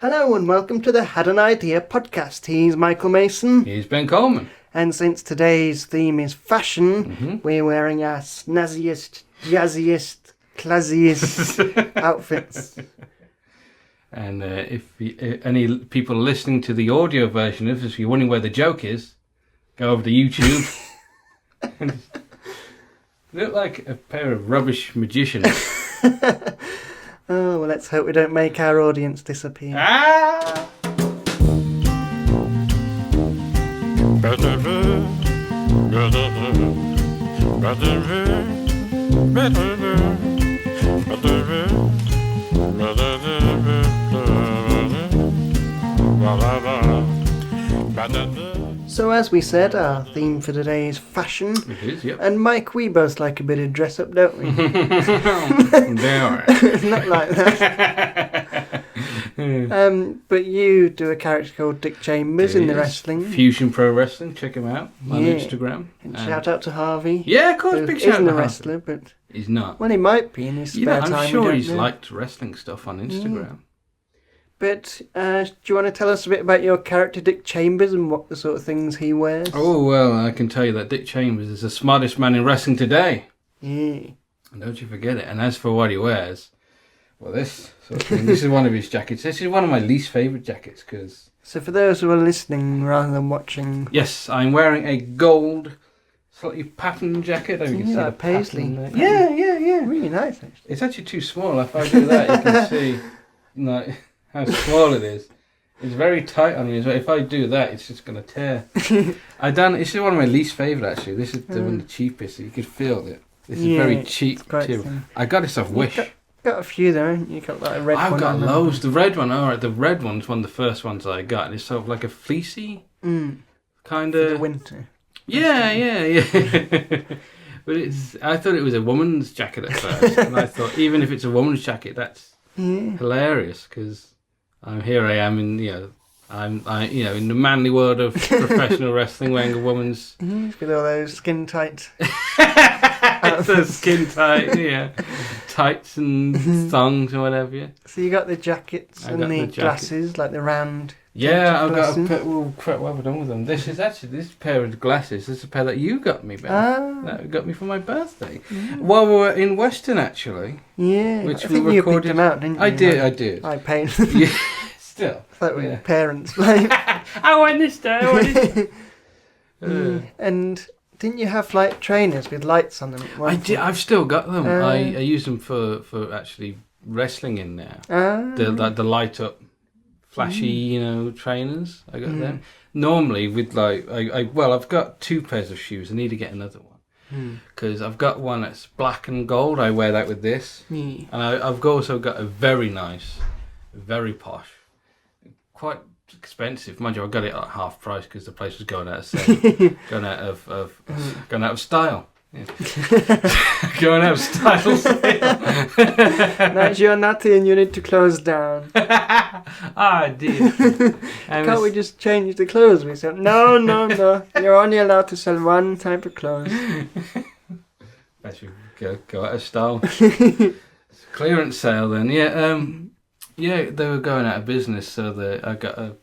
Hello and welcome to the Had an Idea podcast. He's Michael Mason. He's Ben Coleman. And since today's theme is fashion, we're wearing our snazziest, jazziest, classiest outfits. And if any people listening to the audio version of this, if you're wondering where the joke is, go over to YouTube. Look like a pair of rubbish magicians. Oh, well, let's hope we don't make our audience disappear. Ah! So as we said, our theme for today is fashion. It is, yep. And Mike, we both like a bit of dress up, don't we? Not like that. But you do a character called Dick Chambers in the wrestling. Fusion Pro Wrestling, check him out on Instagram. And shout out to Harvey. Yeah, of course, big shout out to Harvey. He isn't a wrestler, but... He's not. Well, he might be in his spare time. I'm sure he's liked wrestling stuff on Instagram. But do you want to tell us a bit about your character Dick Chambers and what the sort of things he wears? Oh, well, I can tell you that Dick Chambers is the smartest man in wrestling today. Yeah. And don't you forget it. And as for what he wears, well, this sort of thing, this is one of his jackets. This is one of my least favourite jackets because... So for those who are listening rather than watching... Yes, I'm wearing a gold, slightly patterned jacket. You can see the paisley. Yeah. Really nice, actually. It's actually too small. If I do that, you can see how small it is. It's very tight on me as well. If I do that, it's just going to tear. This is one of my least favourite, actually. This is the one of the cheapest, so you could feel it. This is very cheap too. I got this off Wish. Got a few there, haven't you? You got like a red one. I've got loads. The red one, alright. The red one's one of the first ones I got. And it's sort of like a fleecy kind of... For the winter. Yeah. But I thought it was a woman's jacket at first. And I thought, even if it's a woman's jacket, that's hilarious. Because here I am in, in the manly world of professional wrestling wearing a woman's... With all those skin tight... So skin tight, tights and thongs and whatever. Yeah. So you got the jackets and the glasses, like the round. Yeah, I've got a pair. Well, crap, what have I done with them? This pair of glasses. This is a pair that you got me, Ben. That got me for my birthday. While we were in Weston, actually. Yeah, which I think you picked them out, didn't you? I did. I paid. Yeah, still. It's like with parents. Like, I want this day. And. Didn't you have like trainers with lights on them? I did. I've still got them. I use them for actually wrestling in there. The light up, flashy, trainers. I got them. Normally with I've got two pairs of shoes. I need to get another one because I've got one that's black and gold. I wear that with this, and I've also got a very nice, very posh, quite expensive, mind you. I got it at half price because the place was going out of sale, going out of style. Yeah. Going out of style sale. Now you're naughty and you need to close down. I did. Can't we just change the clothes? We said no. You're only allowed to sell one type of clothes. I should go out of style. Clearance sale then. Yeah, they were going out of business, so I got a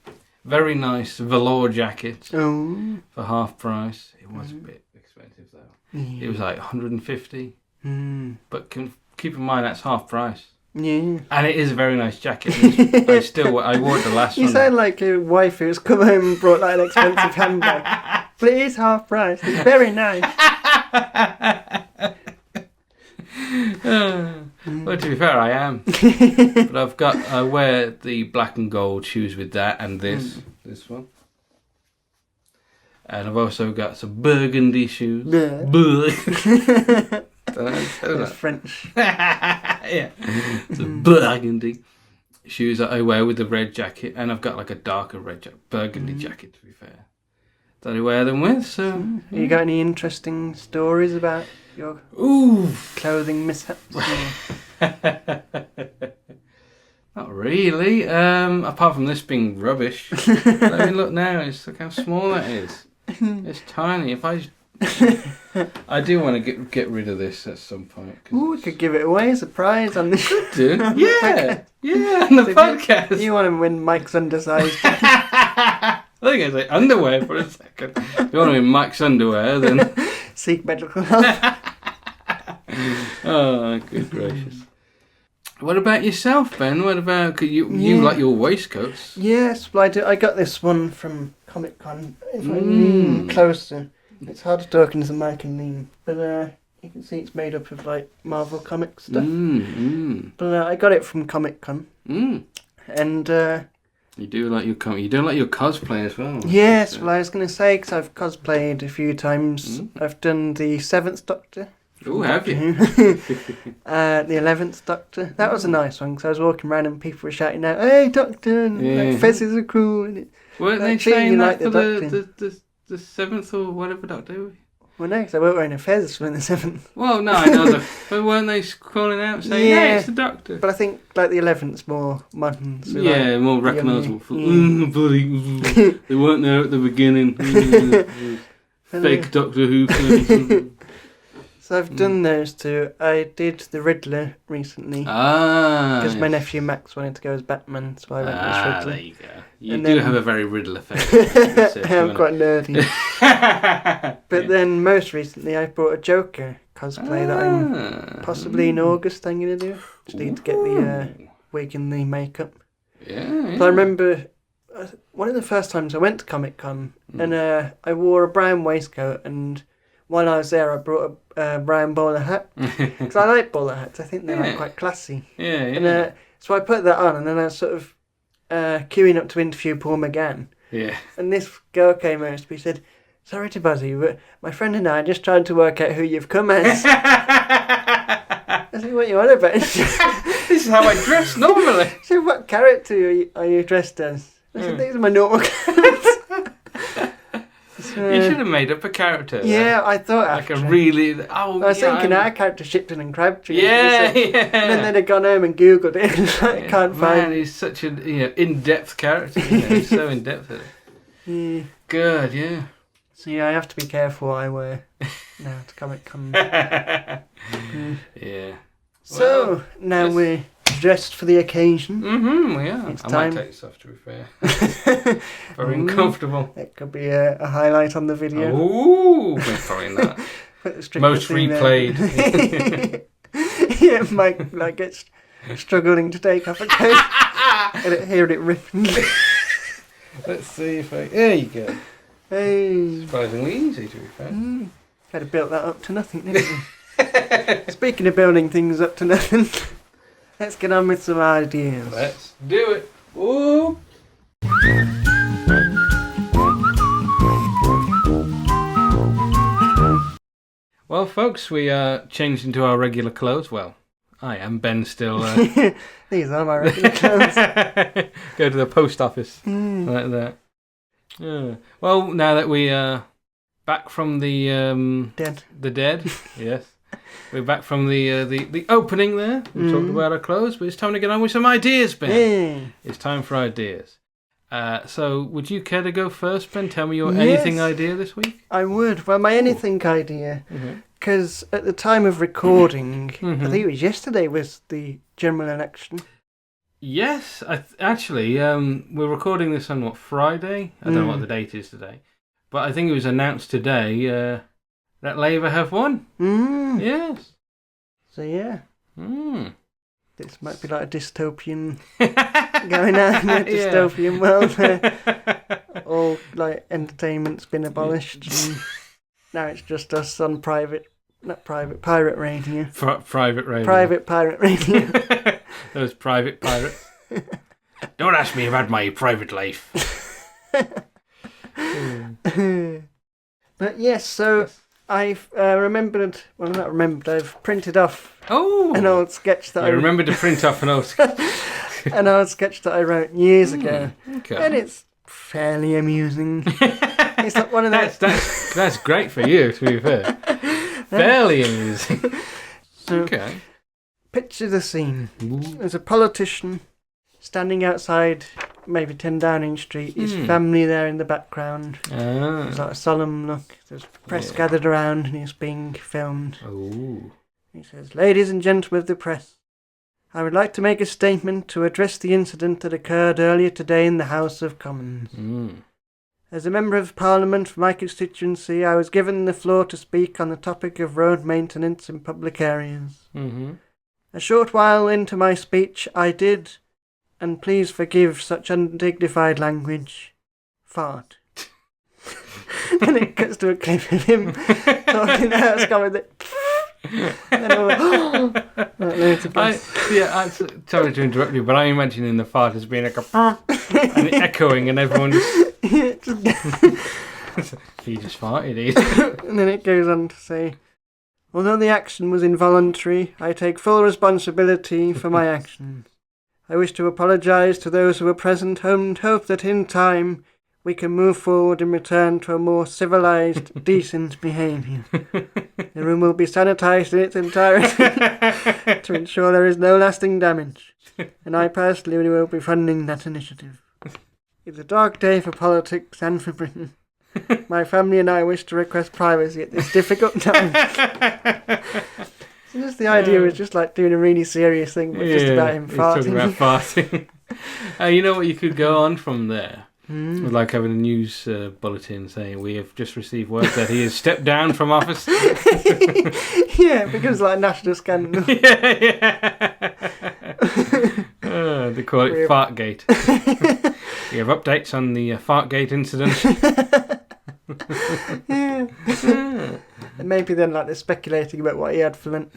very nice velour jacket for half price. It was a bit expensive though. It was like 150. But keep in mind that's half price. Yeah. And it is a very nice jacket. I wore it the last one. You sound like a wife who's come home and brought like an expensive handbag. Please, half price. It's very nice. Well, to be fair, I am. But I wear the black and gold shoes with that and this one. And I've also got some burgundy shoes. It's French. Yeah. Some burgundy shoes that I wear with the red jacket. And I've got like a darker burgundy jacket, to be fair, that I wear them with. So, You got any interesting stories about your clothing mishaps? Not really. Apart from this being rubbish. Let me look now. Look how small that is. It's tiny. If I I do want to get rid of this at some point. Ooh, we could give it away as a prize on the yeah, on the podcast. You want to win Mike's undersized. I think I say underwear for a second. If you want to win Mike's underwear, then seek medical help. Oh, good gracious. What about yourself, Ben? What about you like your waistcoats? Yes, well, I do. I got this one from Comic Con. If I lean closer, it's hard to talk into the mic and lean, but you can see it's made up of like Marvel comic stuff. But I got it from Comic Con, and you do like your cosplay as well. Yes, well, I was going to say because I've cosplayed a few times. I've done the Seventh Doctor. Oh, have you? The 11th Doctor. That was a nice one because I was walking around and people were shouting out, "Hey, Doctor!" And like, fezzes are cool. And weren't they saying that for the 7th or whatever Doctor? Well, no, because I weren't wearing a fez for the 7th. Well, no, I know. But weren't they calling out saying, "Hey, it's the Doctor"? But I think like the 11th's more modern. So more recognisable. They weren't there at the beginning. Fake Doctor Who. So I've done those two. I did the Riddler recently. Because my nephew Max wanted to go as Batman, so I went as Riddler. There you go. You do have a very Riddler face. I'm quite nerdy. But then most recently I bought a Joker cosplay that I'm possibly in August I'm going to do. Just need to get the wig and the makeup. Yeah. So I remember one of the first times I went to Comic Con and I wore a brown waistcoat, and while I was there I brought a brown bowler hat because I like bowler hats. I think they're like quite classy. Yeah. And so I put that on, and then I was sort of queuing up to interview Paul McGann. Yeah. And this girl came over to me and said, "Sorry to bother you, but my friend and I are just trying to work out who you've come as." I said, "What you on about?" This is how I dress normally. She said, "What character are you dressed as?" I said, "These are my normal characters." You should have made up a character. Yeah, I thought like a really. I was thinking our character Shipton and Crabtree. Yeah. And then they'd gone home and googled it. And can't find. He's such an in-depth character. He's so in-depth at it. Yeah. Good, yeah. So I have to be careful what I wear now to Comic Con. Yeah. So now we're dressed for the occasion. We are. It's I time. might take this off, to be fair. Very uncomfortable. It could be a highlight on the video. Ooh, probably not. Most replayed. Yeah, Mike gets struggling to take off a coat. And hear it ripping. Let's see if I... There you go. Hey. Surprisingly easy, to be fair. Had to build that up to nothing, didn't we? Speaking of building things up to nothing, let's get on with some ideas. Let's do it. Ooh. Well, folks, we changed into our regular clothes. Well, I am. Ben still... These are my regular clothes. Go to the post office like that. Yeah. Well, now that we are back from the... Dead. The dead, yes. We're back from the opening there. We talked about our clothes, but it's time to get on with some ideas, Ben. Yeah. It's time for ideas. So, would you care to go first, Ben? Tell me your anything idea this week. I would. Well, my anything idea, because at the time of recording, I think it was yesterday, was the general election. Yes, actually, we're recording this on Friday? I don't know what the date is today. But I think it was announced today that Labour have won. Yes. So, yeah. This might be like a dystopian going on, a dystopian world where all like entertainment's been abolished. And now it's just us on pirate radio. Private radio. Private pirate radio. Those private pirates. Don't ask me about my private life. But yes, so I've I've printed off an old sketch that I remembered to print off an old sketch. An old sketch that I wrote years ago. Okay. And it's fairly amusing. It's like one of those... That's great for you, to be fair. Fairly amusing. Okay. Picture the scene. There's a politician standing outside maybe 10 Downing Street. His family there in the background. Ah. There's like a solemn look. There's press gathered around and he's being filmed. Oh. He says, "Ladies and gentlemen of the press, I would like to make a statement to address the incident that occurred earlier today in the House of Commons. As a Member of Parliament for my constituency, I was given the floor to speak on the topic of road maintenance in public areas. A short while into my speech, I did, and please forgive such undignified language, fart." And it cuts to a clip of him talking in the House of Commons. And all sorry to interrupt you, but I'm imagining the fart as being like a and echoing, and everyone just he just farted. And then it goes on to say, "Although the action was involuntary, I take full responsibility for my actions. I wish to apologise to those who were present and hope that in time we can move forward and return to a more civilised, decent behaviour. The room will be sanitised in its entirety to ensure there is no lasting damage, and I personally will be funding that initiative. It's a dark day for politics and for Britain. My family and I wish to request privacy at this difficult time." So just the idea was just like doing a really serious thing, but just about him farting. Talking about farting. You know what you could go on from there? With like having a news bulletin saying, "We have just received word that he has stepped down from office." Yeah, because like national scandal. They call it Fartgate. We have updates on the Fartgate incident. And maybe then like they're speculating about what he had for lunch.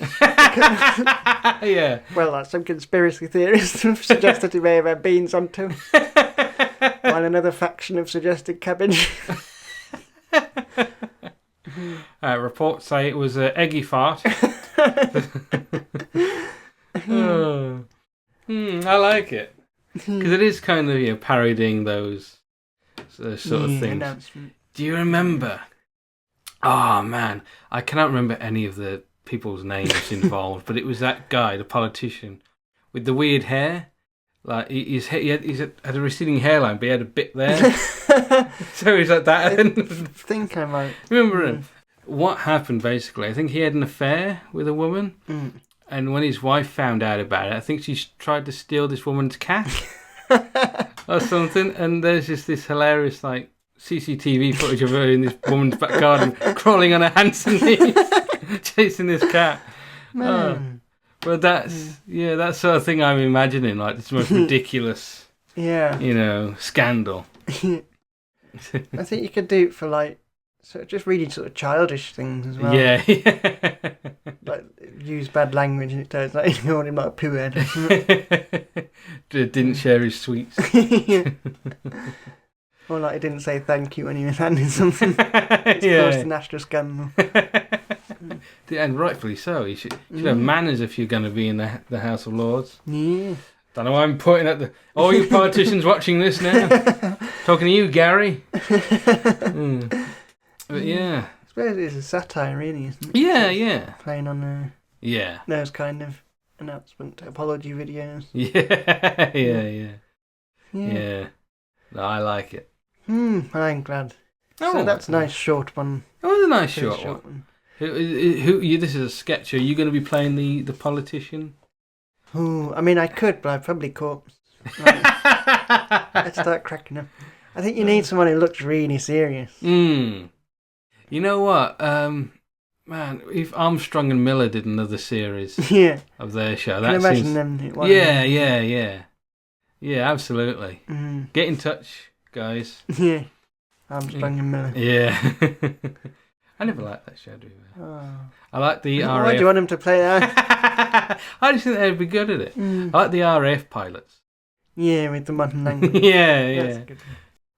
Yeah. Well, like some conspiracy theorists have suggested he may have had beans on too. While another faction have suggested cabbage. Reports say it was an eggy fart. I like it. Because it is kind of parodying those sort of things. Do you remember? Oh man, I cannot remember any of the people's names involved, but it was that guy, the politician, with the weird hair. Like he had a receding hairline, but he had a bit there. So he's like that. I think I might remember him. What happened basically? I think he had an affair with a woman, and when his wife found out about it, I think she tried to steal this woman's cat or something. And there's just this hilarious like CCTV footage of her in this woman's back garden, crawling on her hands and knees, chasing this cat. Man. But that's that sort of thing I'm imagining, like this most ridiculous, scandal. I think you could do it for like sort of just really sort of childish things as well. Yeah. Like use bad language and it turns out you called him like a poo head. Didn't share his sweets. Or like he didn't say thank you when he was handing something. It's caused a national scandal. And rightfully so. You should have manners if you're going to be in the House of Lords. Yeah. Don't know why I'm pointing at all you politicians watching this now. Talking to you, Gary. But yeah. I suppose it's a satire, really, isn't it? Yeah. Playing on those kind of announcement apology videos. Yeah. No, I like it. I'm glad. So that's a nice short one. That was a nice short one. This is a sketch. Are you going to be playing the politician? I mean, I could, but I'd probably corpse. Let's start cracking up. I think you need someone who looks really serious. You know what? Man, if Armstrong and Miller did another series of their show, that imagine them. Yeah, absolutely. Get in touch, guys. Yeah, Armstrong and Miller. Yeah. I never liked that show, do you? I like the RAF. Why do you want him to play that? I just think they'd be good at it. I like the RAF pilots. Yeah, with the modern language. Yeah. That's good.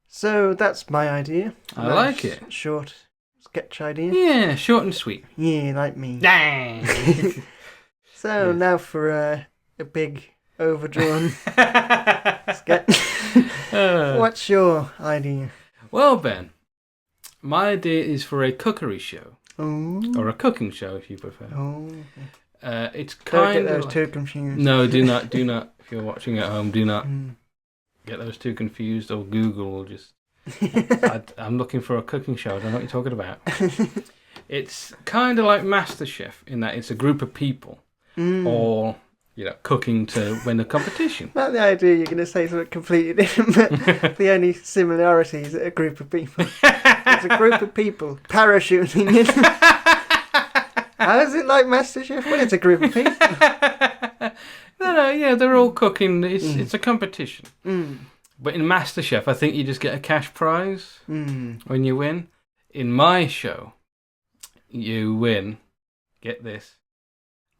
So that's my idea. I like it. Short sketch idea. Yeah, short and sweet. Yeah, like me. Dang. So now for a big overdrawn sketch. What's your idea? Well, Ben, my idea is for a cookery show. Ooh. Or a cooking show, if you prefer. It's Don't kind get of those too confused. No, do not. If you're watching at home, do not. get those two confused, or Google will just... I'm looking for a cooking show. I don't know what you're talking about. It's kind of like MasterChef in that it's a group of people all, cooking to win a competition. Not the idea you're going to say something completely different, but the only similarity is a group of people. It's a group of people parachuting in. How is it like MasterChef? Well, it's a group of people. No, they're all cooking. It's a competition. But in MasterChef, I think you just get a cash prize when you win. In my show, you win, get this,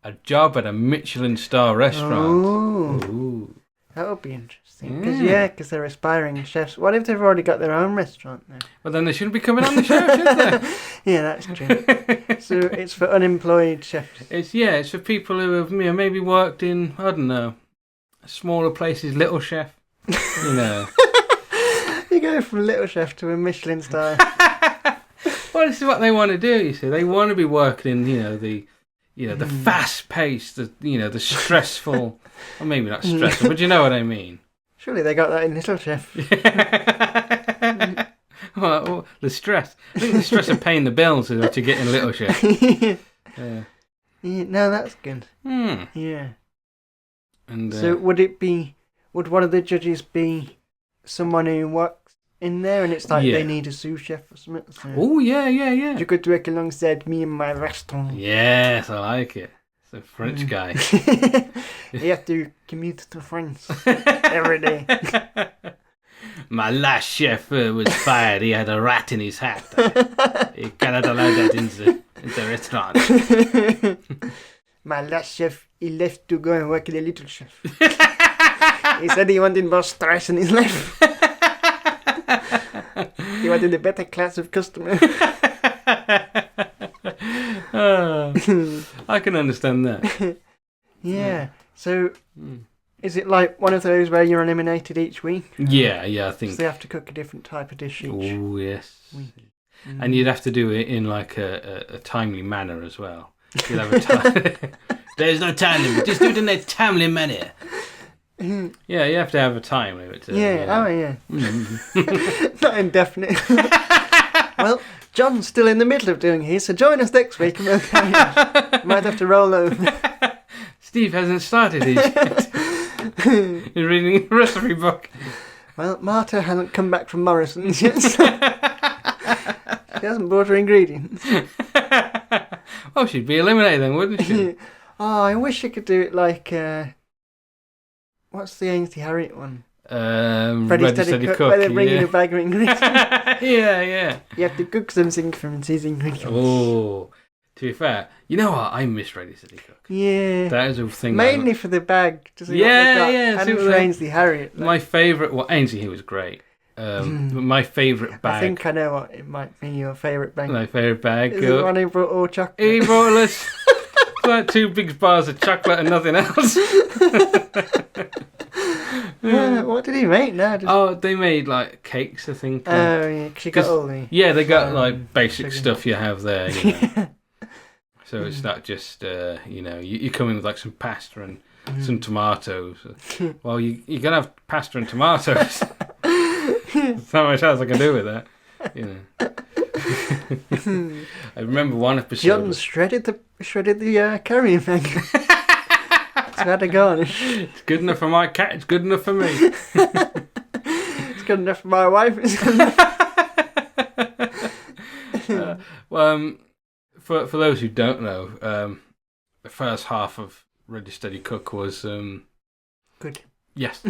a job at a Michelin star restaurant. Ooh. That would be interesting. Because they're aspiring chefs. What if they've already got their own restaurant now? Well, then they shouldn't be coming on the show, should they? Yeah, that's true. So it's for unemployed chefs. It's for people who have maybe worked in, I don't know, smaller places, Little Chef. You go from Little Chef to a Michelin star. Well, this is what they want to do. You see, they want to be working in the fast paced, the stressful. Or maybe not stressful, but you know what I mean. Surely they got that in Little Chef. Well, the stress. I think the stress of paying the bills is what you get in Little Chef. Yeah, no, that's good. Yeah. And so would one of the judges be someone who works in there, and it's like they need a sous chef or something? So oh, yeah. you could work alongside me in my restaurant. Yes, I like it. It's a French guy. You have to commute to France every day. My last chef was fired. He had a rat in his hat. He cannot allow that in the restaurant. My last chef, he left to go and work in a Little Chef. He said he wanted more stress in his life. He wanted a better class of customer. I can understand that. Yeah. So, is it like one of those where you're eliminated each week? Yeah, I think. So they have to cook a different type of dish each Oh, yes. week. And you'd have to do it in like a timely manner as well. You'd have a time. There's no time limit. Just do it in a timely manner. Yeah, you have to have a time limit. Yeah. Not indefinite. Well, John's still in the middle of doing his, so join us next week and we'll carry on. Might have to roll over. Steve hasn't started his yet. He's reading a recipe book. Well, Marta hasn't come back from Morrison's yet, so she hasn't brought her ingredients. Oh, she'd be eliminated then, wouldn't she? Oh, I wish I could do it like... what's the Ainsley Harriott one? Ready Steady Cook. Where they're bringing a bag of ingredients. Yeah. You have to cook something from these ingredients. Oh, to be fair, you know what? I miss Ready Steady Cook. Yeah. That is a thing. Mainly for the bag to see what they got. And for Ainsley Harriott. My favourite... Well, Ainsley, he was great. My favourite bag... I think I know what it might be your favourite bag. My favourite bag... Is it the one who brought all chocolate? He brought us... like 2 big bars of chocolate and nothing else. What did he make now? They made like cakes, I think. Oh, yeah, because you got all the... Yeah, they got like basic stuff you have there, So it's not just, you come in with like some pasta and some tomatoes. Well, you're going to have pasta and tomatoes. There's not much else I can do with that, I remember one episode. John shredded the carrier bag. It's had a garnish. It's good enough for my cat. It's good enough for me. It's good enough for my wife. It's good enough. For those who don't know, the first half of Ready Steady Cook was good. Yes,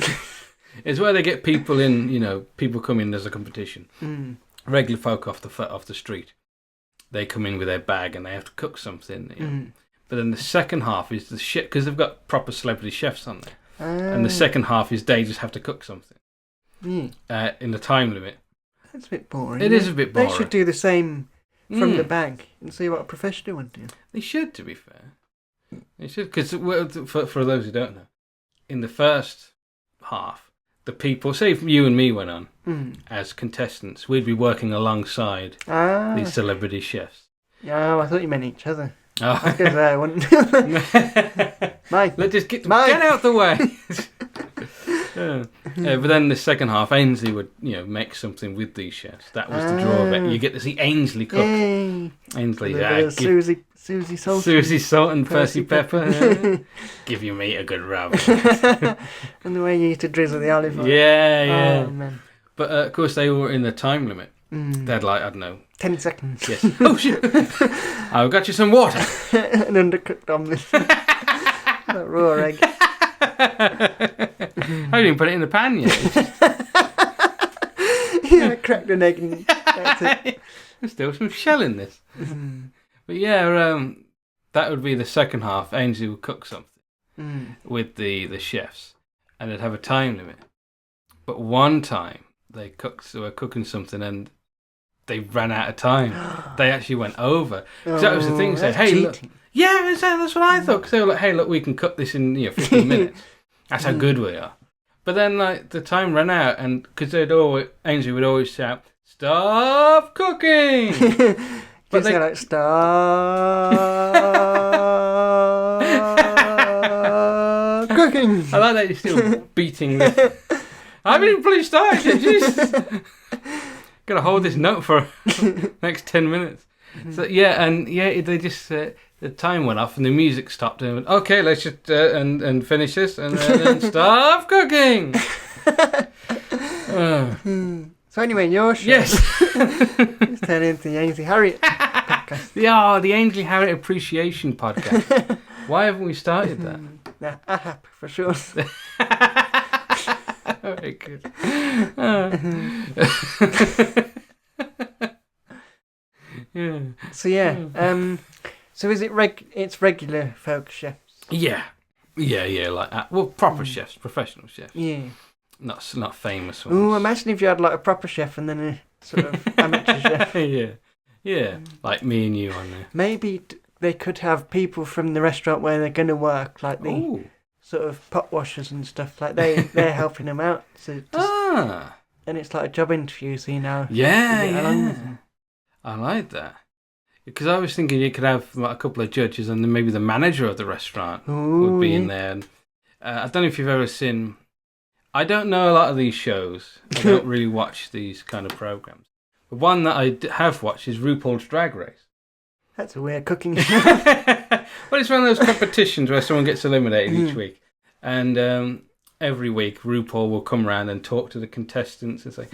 it's where they get people in. People come in as a competition. Regular folk off the street. They come in with their bag and they have to cook something. But then the second half is the shit, because they've got proper celebrity chefs on there. And the second half is they just have to cook something in the time limit. That's a bit boring. It is a bit boring. They should do the same from the bag and see what a professional would do. They should, to be fair. They should, because for those who don't know, in the first half, the people, say if you and me went on as contestants, we'd be working alongside these celebrity chefs. Oh, I thought you meant each other. Oh. I guess I wouldn't. Mike, let's just get out the way. But then the second half, Ainsley would, make something with these chefs. That was the draw of it. You get to see Ainsley cook. Yay. Ainsley, Susie Salt. Susie Salt and Percy Pepper. Give your meat a good rub. And the way you used to drizzle the olive oil. Yeah. Oh, man. But of course, they were in the time limit. They had 10 seconds. Yes. Oh shit! I've got you some water. An undercooked omelette. That raw egg. I didn't put it in the pan yet. I cracked an egg and that's it. There's still some shell in this. But yeah, that would be the second half. Ainsley would cook something with the chefs, and they'd have a time limit. But one time they were cooking something and they ran out of time. They actually went over. Because that was the thing. Say, hey, look. Yeah, that's what I thought. Because they were like, hey, look, we can cook this in 15 minutes. That's how good we are. But then the time ran out, and because Ainsley would always shout, "Stop cooking!" But they like, "Stop cooking." I like that you're still beating this. I haven't even fully started yet. Jesus. Gotta hold this note for the next 10 minutes. So they just the time went off and the music stopped and went, okay, let's just and finish this and then stop cooking. So anyway, your show. Yes. It's turned into the Ainsley Harriet podcast. The Ainsley Harriet Appreciation Podcast. Why haven't we started that? Nah, AHAP for sure. Very good. Yeah. So so is it it's regular folk chefs? Yeah, like that. Well, proper chefs, professional chefs. Yeah. Not famous ones. Ooh, imagine if you had like a proper chef and then a sort of amateur chef. Yeah, like me and you on there. Maybe they could have people from the restaurant where they're going to work, like the sort of pot washers and stuff. Like they're helping them out. So and it's like a job interview, so Yeah. I like that. Because I was thinking you could have a couple of judges and then maybe the manager of the restaurant would be in there. And, I don't know if you've ever seen... I don't know a lot of these shows. I don't really watch these kind of programs. But one that I have watched is RuPaul's Drag Race. That's a weird cooking show. Well, it's one of those competitions where someone gets eliminated each week. And every week RuPaul will come around and talk to the contestants and say,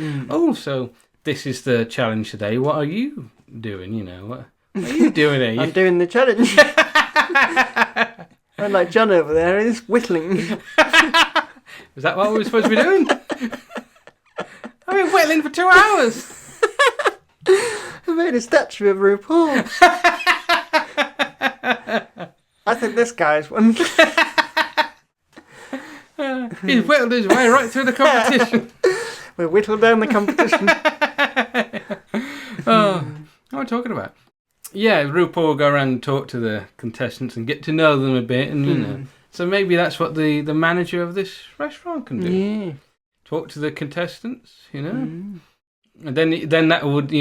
so this is the challenge today. What are you doing? What are you doing here? I'm doing the challenge. I'm like John over there is whittling. Is that what we're supposed to be doing? I've been whittling for 2 hours. I made a statue of RuPaul. I think this guy's one. He's whittled his way right through the competition. We whittled down the competition. What am I talking about? Yeah, RuPaul will go around and talk to the contestants and get to know them a bit, and So maybe that's what the manager of this restaurant can do. Yeah. Talk to the contestants, and then that would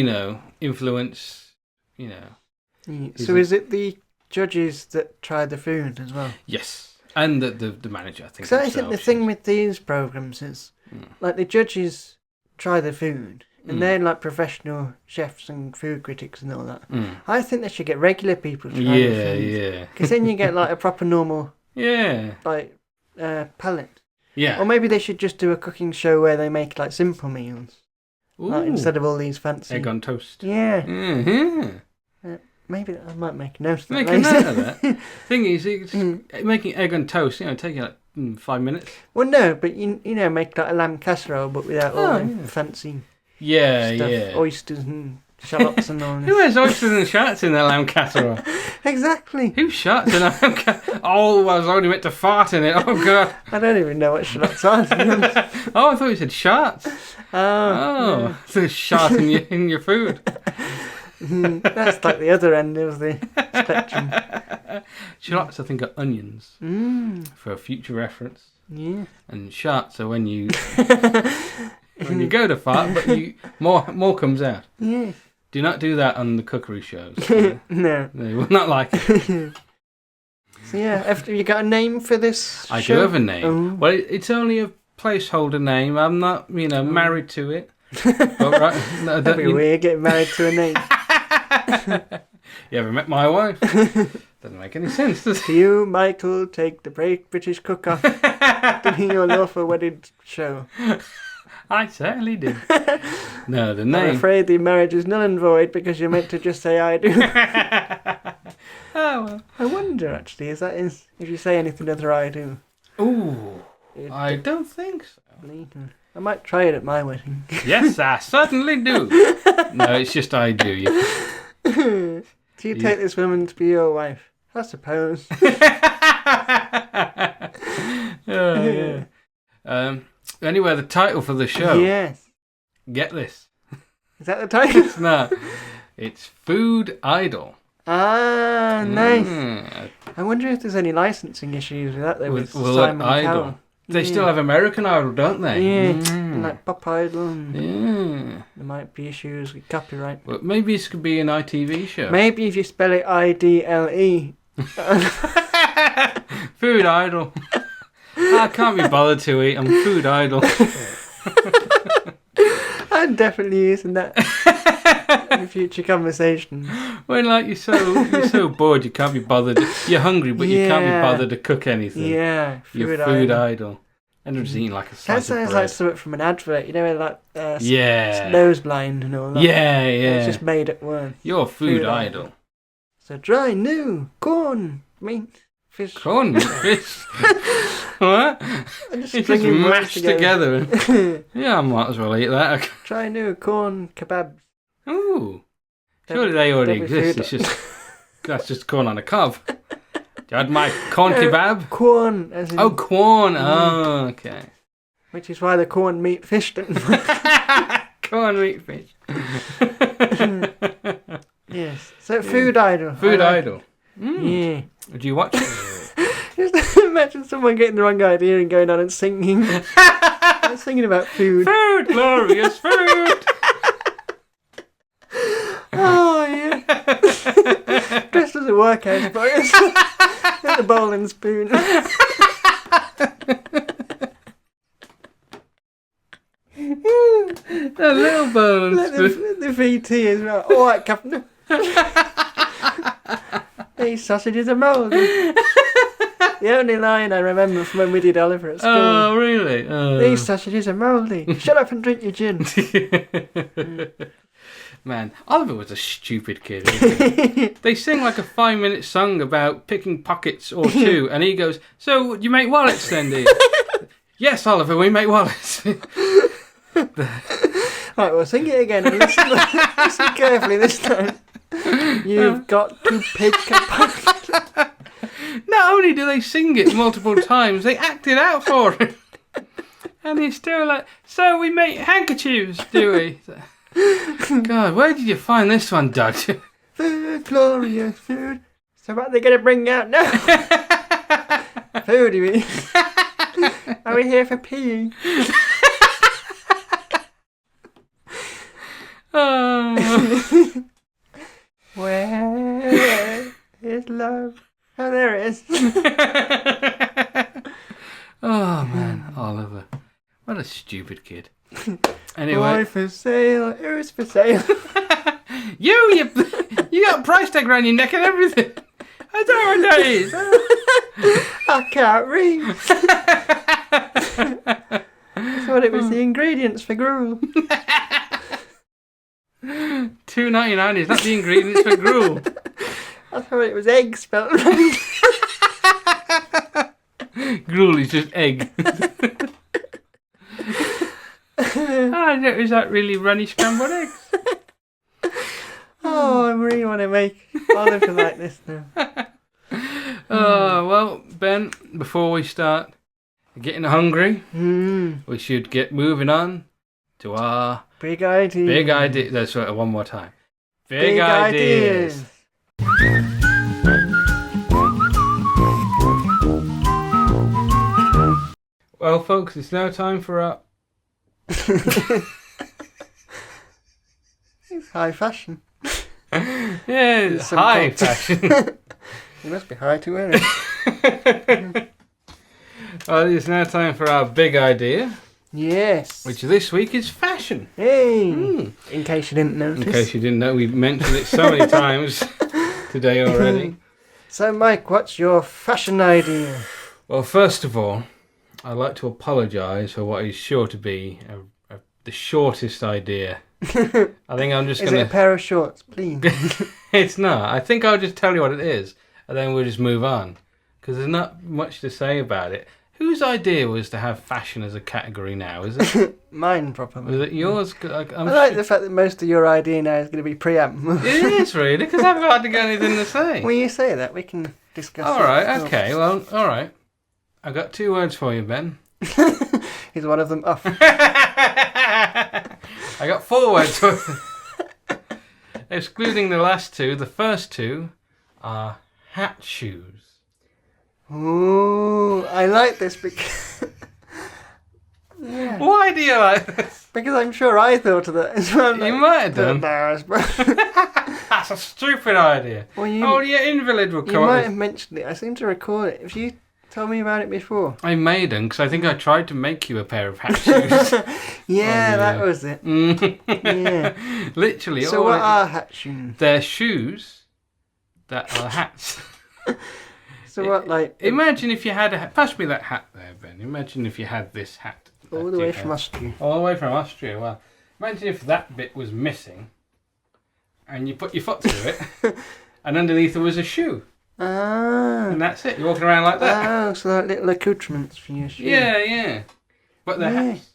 influence, Yeah. So is it the judges that try the food as well? Yes, and the manager, I think. So I think the thing with these programs is, like, the judges try the food, and they're like professional chefs and food critics and all that. I think they should get regular people to try the food. Yeah. Because then you get like a proper normal, palate. Yeah. Or maybe they should just do a cooking show where they make like simple meals, like, instead of all these fancy egg on toast. Yeah. Mm-hmm. Maybe I might make a note of that. Make a note of that. Thing is, making egg on toast, taking like 5 minutes. Well, no, but you make like a lamb casserole, but without all the fancy stuff, oysters and shallots and all this. Who has oysters and shallots in their lamb casserole? Exactly. Who shallots in a lamb casserole? Oh, I was only meant to fart in it. Oh, God. I don't even know what shallots are. Oh, I thought you said sharts. Oh, so shart in your food. That's like the other end of the spectrum. Shallots, I think, are onions for a future reference. Yeah. And sharts are when you go to fart, but more comes out. Yeah. Do not do that on the cookery shows. No. They will not like it. So yeah, have you got a name for this I show? do have a name. Well, it's only placeholder name. I'm not, married to it. But, right, no, that'd be weird, getting married to a name. You ever met my wife? Doesn't make any sense, does it? Do you, Michael, take the British cook-off to be your lawful wedded show? I certainly do. No, the name. I'm afraid the marriage is null and void because you're meant to just say I do. Oh, well. I wonder, actually, if you say anything other I do. Ooh, I don't think so. I might try it at my wedding. Yes, I certainly do. No, it's just I do. Do you take this woman to be your wife? I suppose. Oh, yeah. Anyway, the title for the show. Yes. Get this. Is that the title? It's not. It's Food Idol. Ah, nice. I wonder if there's any licensing issues with that, though, with Simon Cowell. They still have American Idol, don't they? Yeah, and like Pop Idol. And there might be issues with copyright. Well, maybe this could be an ITV show. Maybe if you spell it IDLE. Food Idol. I can't be bothered to eat. I'm Food Idol. I'm definitely using that in future conversations. When you're so bored you can't be bothered. You're hungry but you can't be bothered to cook anything. Yeah, You're Food Idol. And I'm just eating like a slice of bread. That sounds like something from an advert. You know, like yeah, nose blind and all that. Yeah. It's just made up word. You're Food Idol. So dry new corn meat fish. Corn meat fish. What? It's just mashed together. Yeah, I might as well eat that. Try new corn kebabs. Ooh. Surely they already exist. That's just corn on a cob. You had my corn kebab? Corn. As in corn. Oh, okay. Which is why the corn meat fish didn't corn meat fish. Yes. So Food Idol. Food Idol. Yeah. Would you watch it? Just imagine someone getting the wrong idea and going on and singing. Singing about food. Food, glorious food. Oh, yeah. Dressed as a workout, but it's a bowl and spoon. A little bowl and spoon. The VT as well. All right, Captain. These sausages are mouldy. The only line I remember from when we did Oliver at school. Oh, really? These sausages are mouldy. Shut up and drink your gin. Man, Oliver was a stupid kid. Wasn't he? They sing like a 5-minute song about picking pockets or two, and he goes, "So, you make wallets then, do you?" "Yes, Oliver, we make wallets." Right, well, sing it again and listen carefully this time. You've got to pick a pocket. Not only do they sing it multiple times, they act it out for him. And he's still like, "So we make handkerchiefs, do we?" God, where did you find this one, Doug? Food, glorious food. So what are they going to bring out now? Food, you mean? Are we here for pee? Where is love? Oh, there it is. Oh, man, Oliver. What a stupid kid. Anyway. Boy for sale, who's for sale? You got a price tag around your neck and everything. I don't know what that is. I can't read. I thought it was the ingredients for gruel. $2.99 is not the ingredients for gruel. I thought it was egg spelled wrong. Gruel is just egg. Is that really runny scrambled eggs? Oh, I really want to make Oliver like this now. Well, Ben, before we start getting hungry, we should get moving on to our big idea. Big idea. That's right, one more time. Big ideas. Well, folks, it's now time for our... It's high fashion. Yeah, it's high fashion. You must be high to wear it. Well, it's now time for our big idea. Yes. Which this week is fashion. Hey. In case you didn't notice. In case you didn't know, we've mentioned it so many times today already. So, Mike, what's your fashion idea? Well, first of all, I'd like to apologise for what is sure to be the shortest idea. I think I'm just going to... Is it a pair of shorts, please? It's not. I think I'll just tell you what it is, and then we'll just move on. Because there's not much to say about it. Whose idea was to have fashion as a category now, is it? Mine, probably. Was it yours? I like the fact that most of your idea now is going to be preamble. It is, really, because I've hardly got anything to say. When you say that, we can discuss it. All right, okay, well, all right. I've got 2 words for you, Ben. Is one of them off? I got 4 words for you. Excluding the last 2, the first 2 are hat shoes. Ooh, I like this because... Yeah. Why do you like this? Because I'm sure I thought of that as well. You might have done. That's a stupid idea. Well, your invalid will come up. You might have mentioned it. I seem to recall it. If you told me about it before. I made them because I think I tried to make you a pair of hat shoes. Yeah, that was it. Yeah. Literally. So what are hat shoes? They're shoes that are hats. So what, like... Imagine if you had a... Pass me that hat there, Ben. Imagine if you had this hat. All the way from Austria. All the way from Austria. Well, imagine if that bit was missing and you put your foot through it and underneath there was a shoe. Ah. And that's it. You're walking around like that. Oh, so like little accoutrements for your shoe. Yeah, yeah. But they're hats.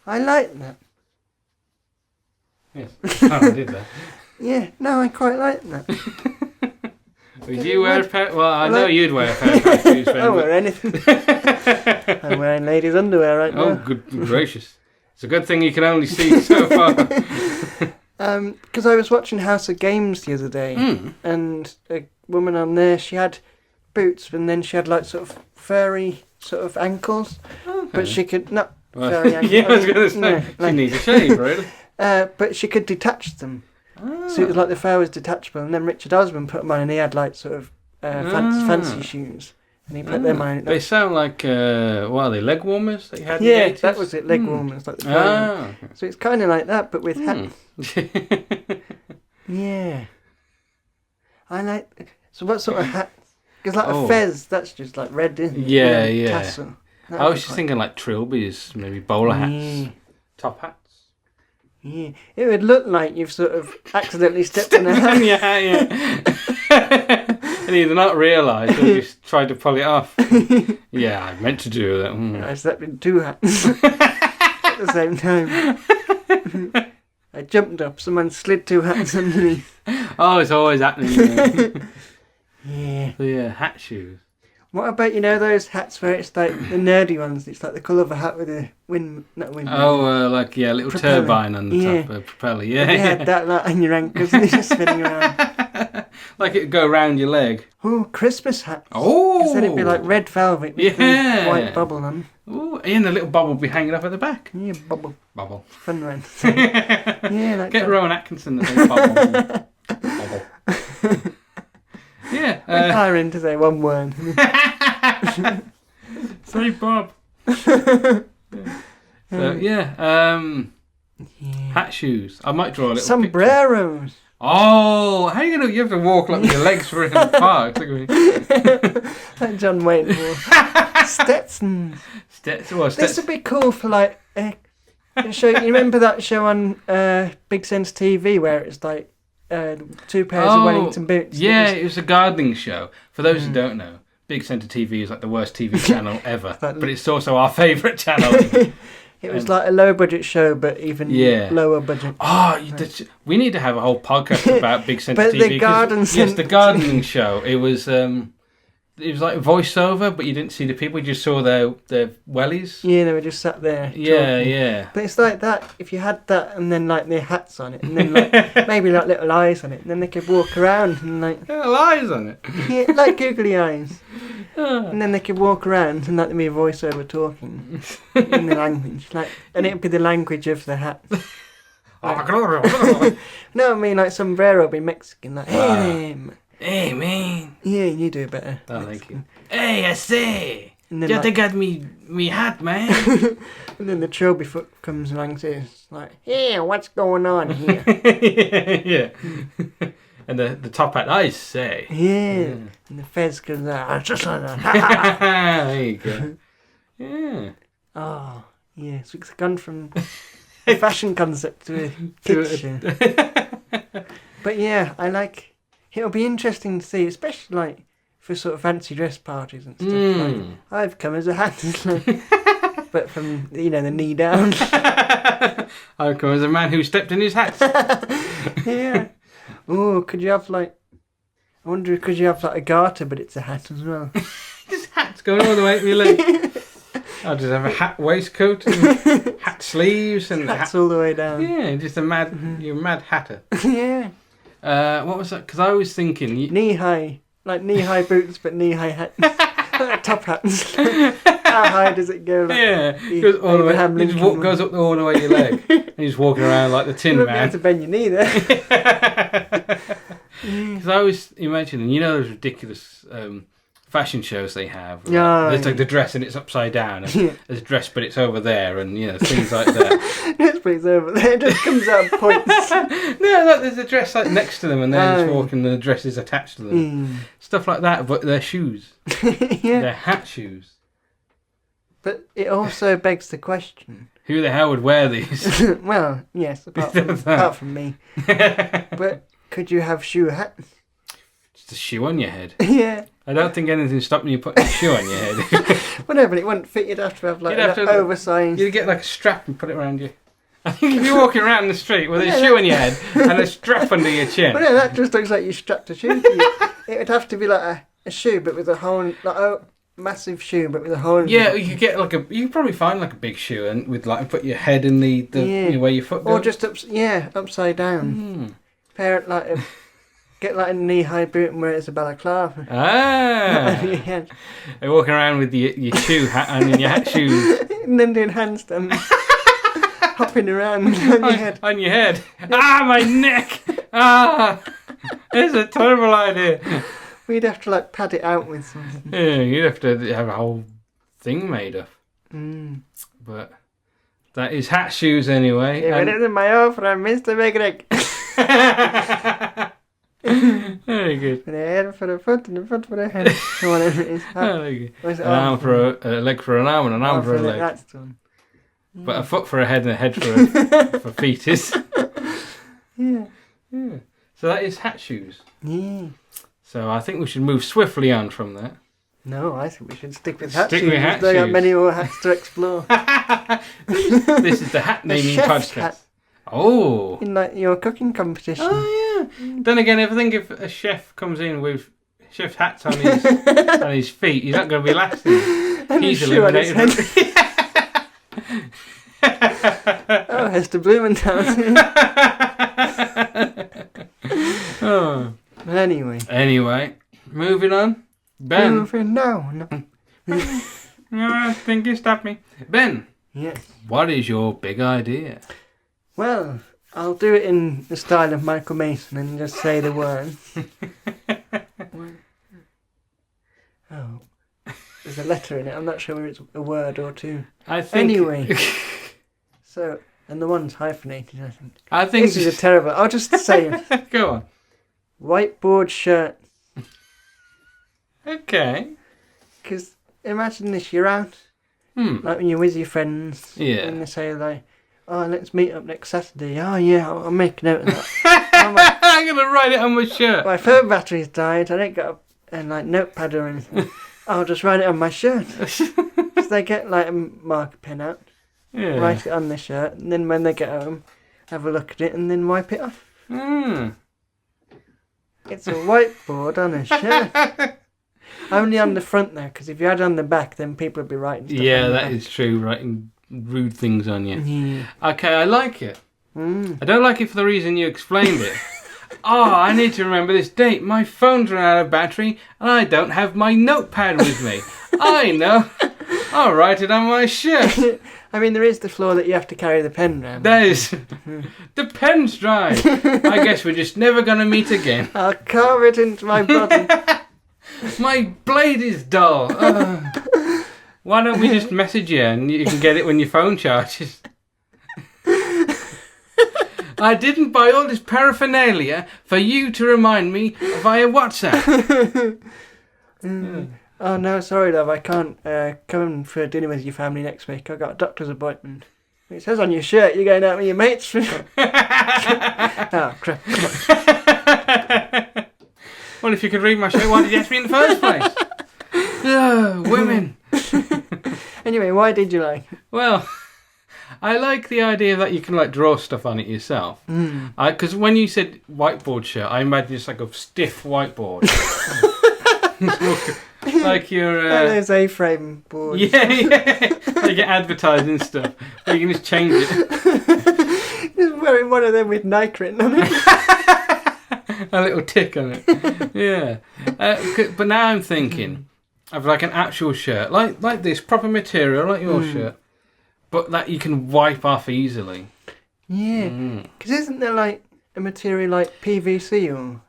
I like that. Yes. Oh, I did that. Yeah, no, I quite like that. Would you wear a pair? Well, I know you'd wear a pair of hat shoes, Ben. I'll wear anything. I'm wearing ladies' underwear right now. Oh, good gracious. It's a good thing you can only see so far. Because I was watching House of Games the other day, and a woman on there, she had boots, and then she had like sort of furry sort of ankles, but she could not furry ankles. Yeah, I was going to say, she needs a shave, really. But she could detach them. So it was like the fur was detachable, and then Richard Osman put them on, and he had like sort of fancy shoes, and he put them on. They sound like what are they, leg warmers that you had? Yeah, in the 80s? that was it, leg warmers, like the okay. So it's kind of like that, but with hats. Yeah, I like. So what sort of hat? Because like a fez, that's just like red, isn't it? Yeah. Tassel. I was just thinking like trilbies, maybe bowler hats, top hats. Yeah, it would look like you've sort of accidentally stepped on a hat. Yeah. And either not realised or just tried to pull it off. Yeah, I meant to do that. I slept in 2 hats at the same time. I jumped up, someone slid 2 hats underneath. Oh, it's always happening. Yeah. So yeah, hat shoes. What about, those hats where it's like the nerdy ones? It's like the colour of a hat with a not wind. Oh, like, little propeller. Turbine on the top of a propeller. Yeah. You had that like, on your ankles and it's just spinning around. Like it'd go round your leg. Oh, Christmas hats. Oh. Because then it'd be like red velvet with the white bubble on. Oh, and the little bubble would be hanging up at the back. Yeah, bubble. Fun one. Yeah, like Get that. Rowan Atkinson to say bubble. Bubble. Yeah. I'm hiring to say one word. Say Bob. So hat shoes. I might draw a little sombreros. Picture. Oh, how are you gonna? You have to walk like with your legs for in the park. Like John Wayne. Stetsons. This would be cool for like show. You remember that show on Big Sense TV where it's like 2 pairs of Wellington boots? Yeah, it was a gardening show. For those who don't know, Big Centre TV is like the worst TV channel ever, but it's also our favourite channel. It was like a low budget show, but even lower budget. Oh, we need to have a whole podcast about Big Centre TV. The garden yes, the gardening show. It was like voiceover, but you didn't see the people. You just saw their wellies. Yeah, they were just sat there. Yeah, talking. yeah. But it's like that. If you had that, and then like their hats on it, and then like maybe like little eyes on it, and then they could walk around and like little eyes on it. Yeah, like googly eyes. And then they could walk around and like there'd be a voiceover talking in the language, and it'd be the language of the hat. No, I mean like sombrero would be Mexican, like hey man. Yeah, you do better. Oh, thank you. Hey, I say. And then, yeah, they got me hat, man. And then the trilby foot comes along and says, like, "Here, what's going on here?" Yeah. And the top hat, I say. Yeah. And the fez comes out. Just like that. There you go. Yeah. Oh, yeah. So it's gone from a fashion concept to a kids show. But yeah, it'll be interesting to see, especially like for sort of fancy dress parties and stuff. Like, I've come as a hat, but from the knee down. I've come as a man who stepped in his hat. Yeah. Oh, could you have I wonder, could you have a garter, but it's a hat as well? Just hats going all the way up your leg. I'll just have a hat waistcoat and hat sleeves and hats all the way down. Yeah, just you're a mad hatter. Yeah. What was that? Because I was thinking knee-high boots, but knee-high hats. Top hats. How high does it go? Yeah, goes all the way. It just goes up all the way your leg. And you're just walking around like the Tin Man. You have to bend your knee there. Because I was imagining, those ridiculous fashion shows they have. There's like the dress and it's upside down. And there's a dress but it's over there, and things like that. Dress but it's over there. It just comes out points. No, there's a dress next to them, and they're just walking. And the dress is attached to them. Stuff like that, but they're shoes. Yeah. They're hat shoes. But it also begs the question: who the hell would wear these? Well, yes, apart from me. But could you have shoe hats? Just a shoe on your head. Yeah. I don't think anything's stopping you putting a shoe on your head. Well, no, but it wouldn't fit. You'd have to have oversized. You'd get like a strap and put it around you. I think if you're walking around the street with a shoe on your head and a strap under your chin. Well, no, that just looks like you strapped a shoe to you. It would have to be like a shoe, but with a hole, massive shoe, but with a hole. Yeah, you could get you could probably find like a big shoe and with put your head in the where your foot goes. Or just upside down. Pair it get a knee-high boot and wear it as a balaclava. Ah! They're walking around with your shoe hat and your hat shoes. And then doing handstands. Hopping around on your head. On your head. Ah, my neck! Ah! It's a terrible idea. We'd have to pad it out with something. Yeah, you'd have to have a whole thing made up. But that is hat shoes anyway. Yeah, but it isn't my old friend, Mr. McGregor. Very good. With a head for a foot and a foot for a head. Or whatever it is. Very good. An arm for a leg for an arm and an arm for a leg. That's done. But a foot for a head and a head for fetus. Yeah. So that is hat shoes. Yeah. So I think we should move swiftly on from that. No, I think we should stick with hat shoes. Stick with hat shoes. They got many more hats to explore. This is the hat naming podcast. Hat. Oh. In your cooking competition. Oh yeah. Then again, if I think if a chef comes in with chef hats on his on his feet, he's not going to be lasting. And he's eliminated. Oh, Hester Blumenthal. Oh. Anyway, moving on. Ben. No. I think you stopped me. Ben. Yes. What is your big idea? Well, I'll do it in the style of Michael Mason and just say the words. Oh. There's a letter in it. I'm not sure whether it's a word or two. I think. Anyway. So, and the one's hyphenated, I think. I think this is a terrible. I'll just say it. Go on. Whiteboard shirt. Okay. Because imagine this: you're out, like when you're with your friends. Yeah. And they say "Oh, let's meet up next Saturday." Oh yeah, I'll make a note of that. I'm gonna write it on my shirt. My phone battery's died. I don't got a notepad or anything. I'll just write it on my shirt. So they get a marker pen out, write it on the shirt, and then when they get home, have a look at it, and then wipe it off. It's a whiteboard on a shirt. Only on the front though, because if you had it on the back, then people would be writing stuff. Yeah, that is true. Writing rude things on you. Yeah. Okay, I like it. I don't like it for the reason you explained it. I need to remember this date. My phone's run out of battery, and I don't have my notepad with me. I know. I'll write it on my shirt. I mean, there is the flaw that you have to carry the pen round. That is. The pen's dry. I guess we're just never going to meet again. I'll carve it into my body. My blade is dull. Why don't we just message you and you can get it when your phone charges? I didn't buy all this paraphernalia for you to remind me via WhatsApp. Yeah. Oh no, sorry love, I can't come for dinner with your family next week. I've got a doctor's appointment. It says on your shirt you're going out with your mates. Oh crap. Well, if you could read my shirt, why did you ask me in the first place? Oh, women. Anyway, why did you like it? Well, I like the idea that you can like draw stuff on it yourself. Because when you said whiteboard shirt, I imagine it's like a stiff whiteboard. Like your those A-frame boards. Yeah, like your advertising stuff. Where you can just change it. Just wearing one of them with Nike written on it. A little tick on it. Yeah. But now I'm thinking of like an actual shirt, like this, proper material, like your shirt, but that you can wipe off easily. Yeah. Because isn't there like a material like PVC or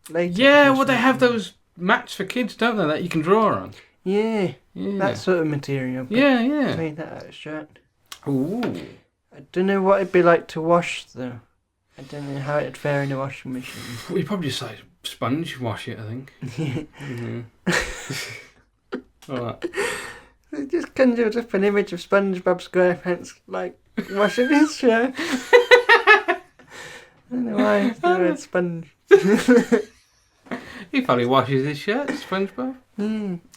latex? Yeah, well they have those mats for kids, don't they, that you can draw on? Yeah. That sort of material. Yeah. Made that out of shirt. Ooh. I don't know what it'd be like to wash though. I don't know how it'd fare in a washing machine. Well, you probably just like sponge wash it, I think. Right. It just conjures up an image of SpongeBob SquarePants like washing his shirt. I don't know why it's the word sponge. He probably washes his shirt, SpongeBob.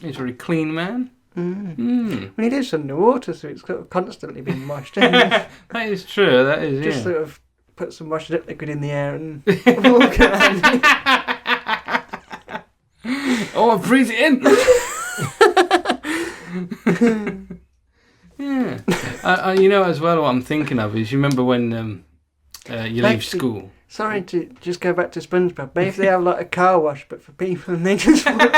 He's a very clean man. When he lives underwater, so it's constantly being washed. That is true, that is, just sort of put some washing up liquid in the air and walk around. Oh, breathe it in! Yeah. You know, as well, what I'm thinking of is, you remember when you leave school? Sorry to just go back to SpongeBob. Maybe if they have like a car wash, but for people, and they just walk through.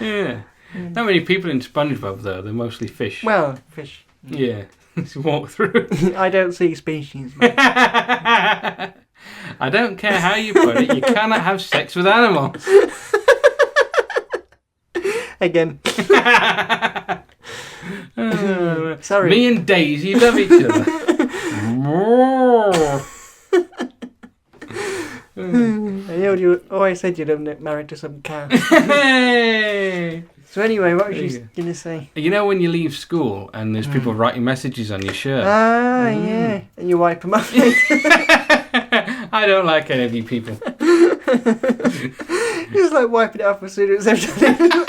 Yeah. Not many people in SpongeBob, though. They're mostly fish. Well, fish. Yeah. Just walk through. I don't see species. I don't care how you put it. You cannot have sex with animals. Again. Sorry. Me and Daisy love each other. You always said you'd have married to some cow. Hey! So anyway, what was you going to say? You know when you leave school and there's people writing messages on your shirt? Ah, yeah. And you wipe them off. I don't like any of you people. Just like wiping it off as soon as they've done it.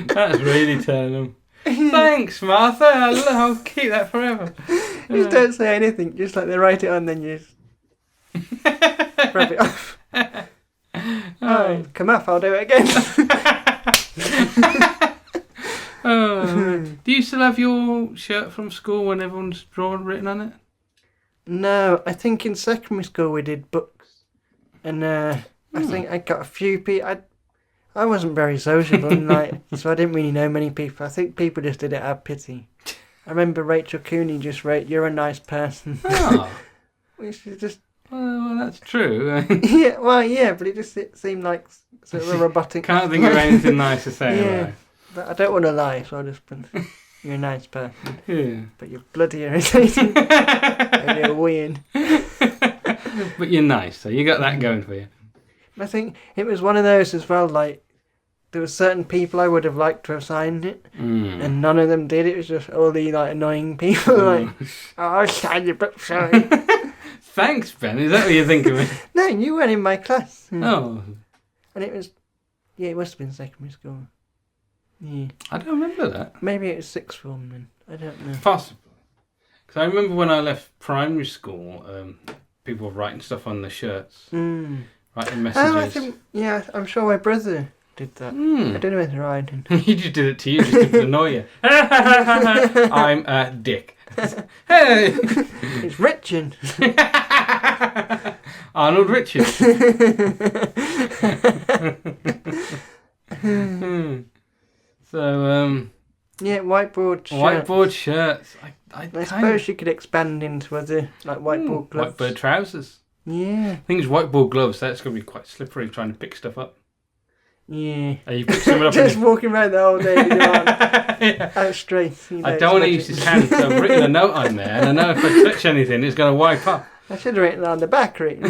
That's really turning them. Thanks, Martha. I'll keep that forever. Just don't say anything. Just like they write it on, then you just rub it off. Oh, come off, I'll do it again. Do you still have your shirt from school when everyone's written on it? No, I think in secondary school we did books. And I think I got a few people. I wasn't very sociable, and so I didn't really know many people. I think people just did it out of pity. I remember Rachel Cooney just wrote, "You're a nice person." Oh. Which is just... Well, that's true. Yeah, but it seemed like sort of a robotic... Can't think of anything nice to say. Yeah, but I don't want to lie, so I'll just put, "You're a nice person." Yeah. But you're bloody irritating. And you're weird. But you're nice, so you got that going for you. I think it was one of those as well, like, there were certain people I would have liked to have signed it, and none of them did. It was just all the annoying people, like, "Oh, I'll sign your book, sorry." Thanks, Ben. Is that what you think of me? No, you weren't in my class. Oh. And it was, it must have been secondary school. Yeah. I don't remember that. Maybe it was sixth form then. I don't know. Possibly. Because I remember when I left primary school, people were writing stuff on the shirts. Writing messages. I'm sure my brother did that. I don't know whether I did. He just did it to you, just to annoy you. I'm a dick. Hey! It's Richard. Arnold Richard. So, yeah, whiteboard shirts. Whiteboard shirts. I suppose you could expand into other, like, whiteboard gloves. Whiteboard trousers. Yeah. I think it's whiteboard gloves. That's going to be quite slippery trying to pick stuff up. Yeah. You pick someone up just walking around the whole day with your arm out straight. I don't want to use his hand, so I've written a note on there, and I know if I touch anything, it's going to wipe up. I should have written it on the back, right?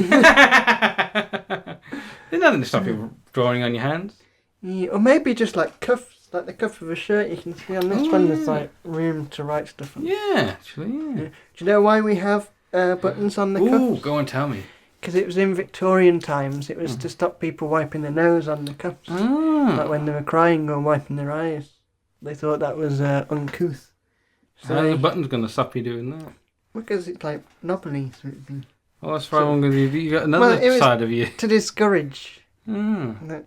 There's nothing to stop you drawing on your hands. Yeah, or maybe just like cuffs, like the cuff of a shirt. You can see on this one, there's like room to write stuff on. Yeah, actually, yeah. Do you know why we have buttons on the cuffs? Ooh, go and tell me. Because it was in Victorian times. It was to stop people wiping their nose on the cuffs. Like when they were crying or wiping their eyes. They thought that was uncouth. So how the button's going to stop you doing that? Because it's like knobbly. So it'd be... Well, that's why I'm going to do. You got another side of you. To discourage. That...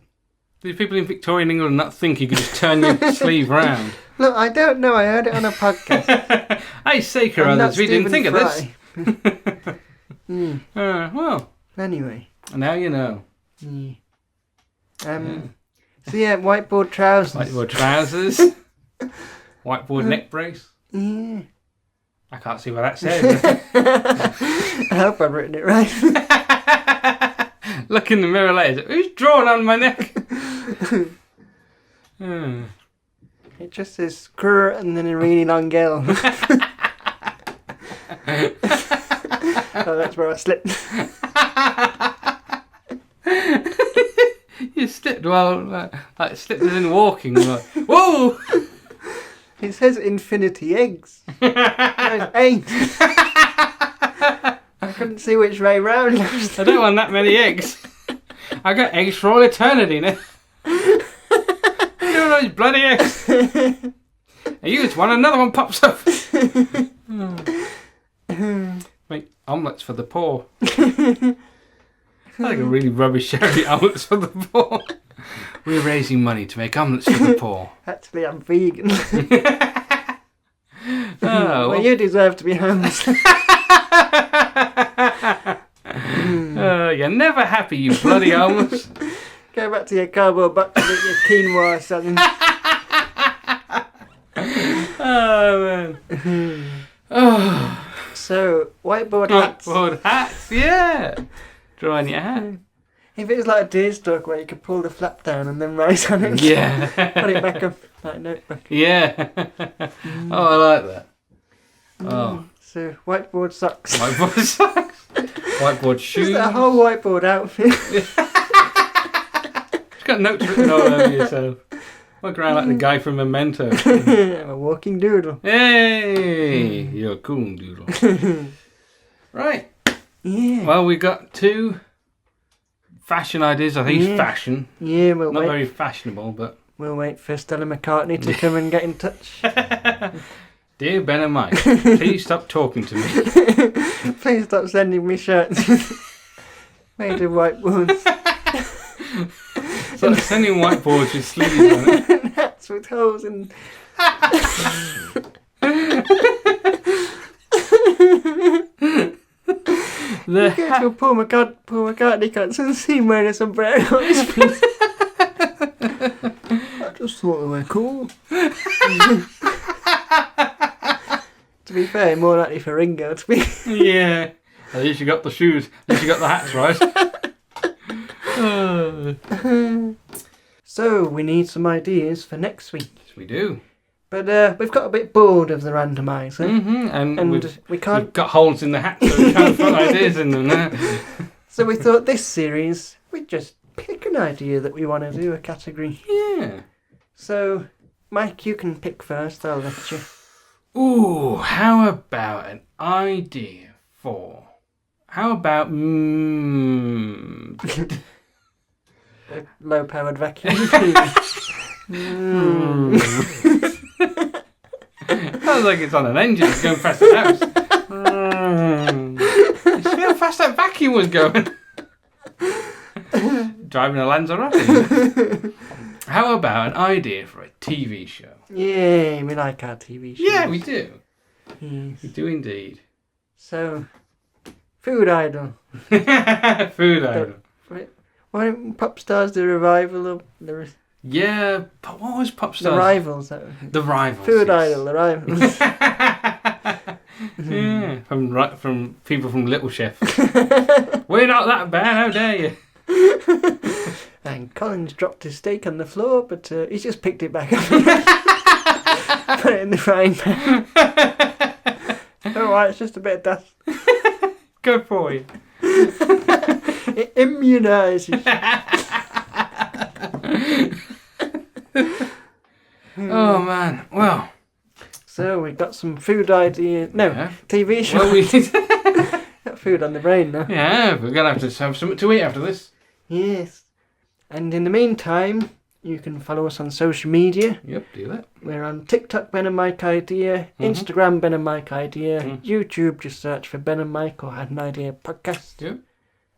These people in Victorian England not think you could just turn your sleeve round. Look, I don't know. I heard it on a podcast. I say, Carruthers, we didn't think of this. Well. Anyway. Now you know. Yeah. So yeah, whiteboard trousers. Whiteboard trousers. Whiteboard neck brace. Yeah. I can't see what that says. I hope I've written it right. Look in the mirror later. Who's drawn on my neck? It just says screw and then a really long L. Oh, that's where I slipped. You slipped while like slipped as in walking. Like, whoa! It says infinity eggs. No, it's eggs. I couldn't see which way round. I don't want that many eggs. I got eggs for all eternity now. You know those bloody eggs. I use one, another one pops up. Make omelettes for the poor. Like a really rubbish charity, omelettes for the poor. We're raising money to make omelettes for the poor. Actually, I'm vegan. Well, you deserve to be homeless. You're never happy, you bloody homeless. Go back to your cardboard box and get your quinoa selling. Oh, man. Oh. So, whiteboard hats. Whiteboard hats, yeah. Draw on your hat. If it was like a deerstalk where you could pull the flap down and then write on it. Yeah. Put it back up like a notebook. Yeah. Oh, I like that. Oh. So, whiteboard socks. Whiteboard socks. Whiteboard shoes. Just that whole whiteboard outfit. It's got notes written all over yourself. Walk around like the guy from Memento. I'm a walking doodle. Hey, you're a cool doodle. Right. Yeah. Well, we got 2 fashion ideas. I think it's fashion. Yeah, we'll Not wait. very fashionable, but... We'll wait for Stella McCartney to come and get in touch. Dear Ben and Mike, please stop talking to me. Please stop sending me shirts made of whiteboards. Stop sending whiteboards with sleeves on it. And hats with holes in... Go to a Paul McCartney concert and see him wearing a sombrero on his face. I just thought they were cool. To be fair, more likely for Ringo to be. Yeah. At least you got the shoes. At least you got the hats right. So, we need some ideas for next week. Yes, we do. But we've got a bit bored of the randomizer. And we can't... we've got holes in the hat, so we can't put ideas in them now. So we thought this series, we'd just pick an idea that we want to do, a category. Yeah. So, Mike, you can pick first, I'll let you. Ooh, how about an idea for... How about... Low-powered vacuum. Sounds like it's on an engine. It's going past the house. You see how fast that vacuum was going? Driving a Lanzarote. How about an idea for a TV show? Yeah, we like our TV shows. Yeah, we do. Yes. We do indeed. So, Food Idol. Food Idol. Why don't Pop Stars do a revival of Yeah, but what was Pop Stars? The Rivals. The Rivals. Food yes. Idol, The Rivals. Yeah, from people from Little Chef. We're not that bad, how dare you? And Colin's dropped his steak on the floor, but he's just picked it back up. Put it in the frying pan. Alright, it's just a bit of dust. Good boy. It immunises. Oh man, well. So we got some food ideas. No, yeah. TV show. Well, we Got food on the brain now. Yeah, we're going to have something to eat after this. Yes. And in the meantime, you can follow us on social media. Yep, do that. We're on TikTok, Ben and Mike Idea, Instagram, Ben and Mike Idea, YouTube, just search for Ben and Mike or Had an Idea Podcast. Yep.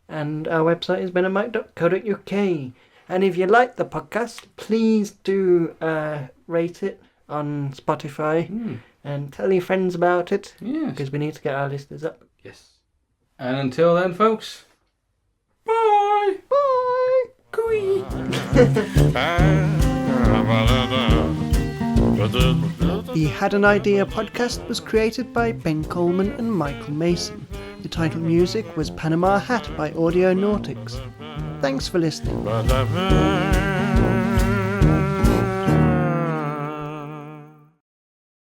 And our website is benandmike.co.uk. And if you like the podcast, please do rate it on Spotify and tell your friends about it. Yes. Because we need to get our listeners up. Yes. And until then, folks, bye! Bye! Cooey! The Had an Idea podcast was created by Ben Coleman and Michael Mason. The title music was Panama Hat by Audio Nautics. Thanks for listening.